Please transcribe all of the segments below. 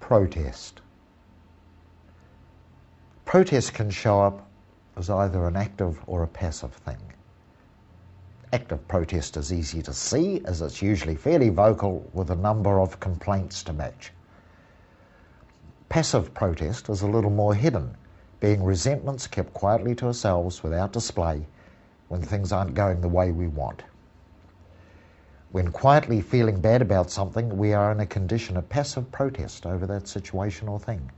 Protest. Protest can show up as either an active or a passive thing. Active protest is easy to see, as it's usually fairly vocal with a number of complaints to match. Passive protest is a little more hidden, being resentments kept quietly to ourselves without display when things aren't going the way we want. When quietly feeling bad about something, we are in a condition of passive protest over that situation or thing.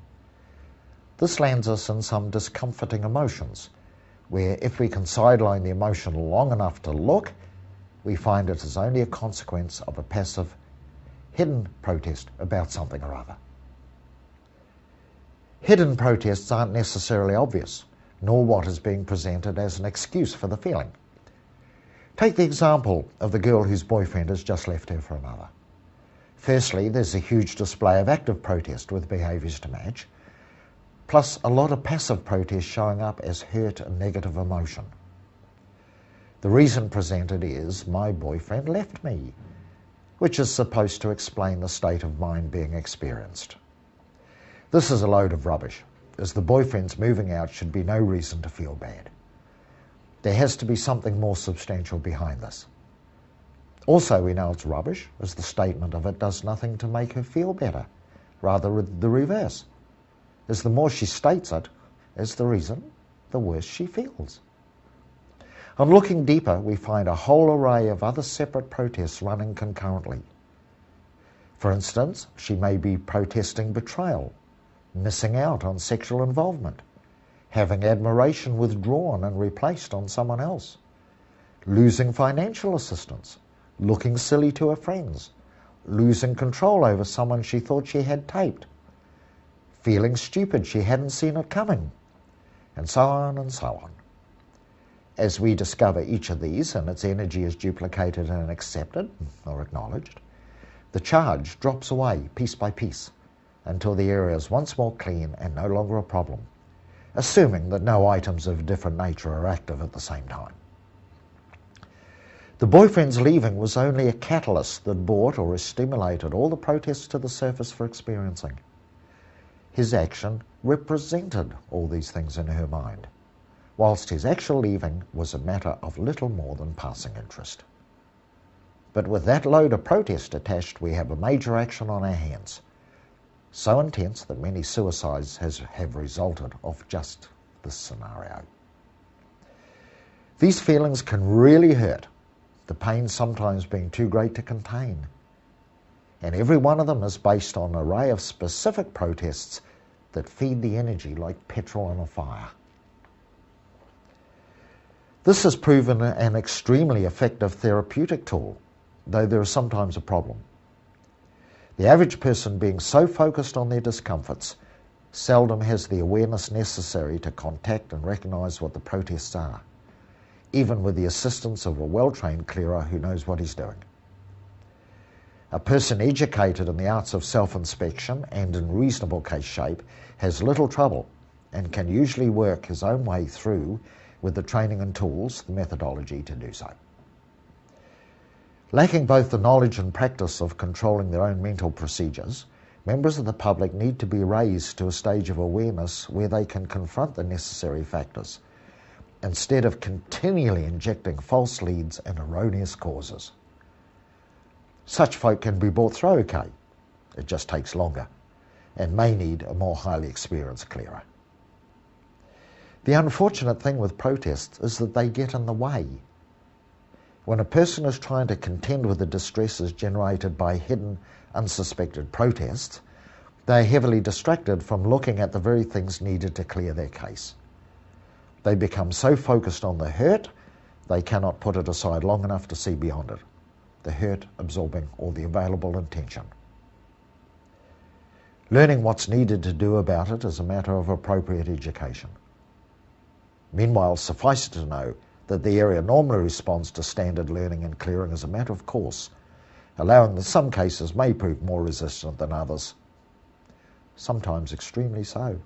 This lands us in some discomforting emotions, where if we can sideline the emotion long enough to look, we find it is only a consequence of a passive, hidden protest about something or other. Hidden protests aren't necessarily obvious, nor what is being presented as an excuse for the feeling. Take the example of the girl whose boyfriend has just left her for another. Firstly, there's a huge display of active protest with behaviours to match, plus a lot of passive protest showing up as hurt and negative emotion. The reason presented is, my boyfriend left me, which is supposed to explain the state of mind being experienced. This is a load of rubbish, as the boyfriend's moving out should be no reason to feel bad. There has to be something more substantial behind this. Also, we know it's rubbish, as the statement of it does nothing to make her feel better, rather the reverse, as the more she states it as the reason, the worse she feels. On looking deeper, we find a whole array of other separate protests running concurrently. For instance, she may be protesting betrayal, missing out on sexual involvement, having admiration withdrawn and replaced on someone else, losing financial assistance, looking silly to her friends, losing control over someone she thought she had taped, feeling stupid she hadn't seen it coming, and so on and so on. As we discover each of these and its energy is duplicated and accepted or acknowledged, the charge drops away piece by piece until the area is once more clean and no longer a problem, assuming that no items of a different nature are active at the same time. The boyfriend's leaving was only a catalyst that brought or stimulated all the protests to the surface for experiencing. His action represented all these things in her mind, whilst his actual leaving was a matter of little more than passing interest. But with that load of protest attached, we have a major action on our hands, so intense that many suicides have resulted of just this scenario. These feelings can really hurt, the pain sometimes being too great to contain. And every one of them is based on an array of specific protests that feed the energy like petrol on a fire. This has proven an extremely effective therapeutic tool, though there is sometimes a problem. The average person, being so focused on their discomforts, seldom has the awareness necessary to contact and recognise what the protests are, even with the assistance of a well-trained clearer who knows what he's doing. A person educated in the arts of self-inspection and in reasonable case shape has little trouble and can usually work his own way through with the training and tools, the methodology to do so. Lacking both the knowledge and practice of controlling their own mental procedures, members of the public need to be raised to a stage of awareness where they can confront the necessary factors, instead of continually injecting false leads and erroneous causes. Such folk can be brought through okay. It just takes longer and may need a more highly experienced clearer. The unfortunate thing with protests is that they get in the way. When a person is trying to contend with the distresses generated by hidden, unsuspected protests, they are heavily distracted from looking at the very things needed to clear their case. They become so focused on the hurt, they cannot put it aside long enough to see beyond it, the hurt absorbing all the available attention. Learning what's needed to do about it is a matter of appropriate education. Meanwhile, suffice it to know that the area normally responds to standard learning and clearing as a matter of course, allowing that some cases may prove more resistant than others, sometimes extremely so.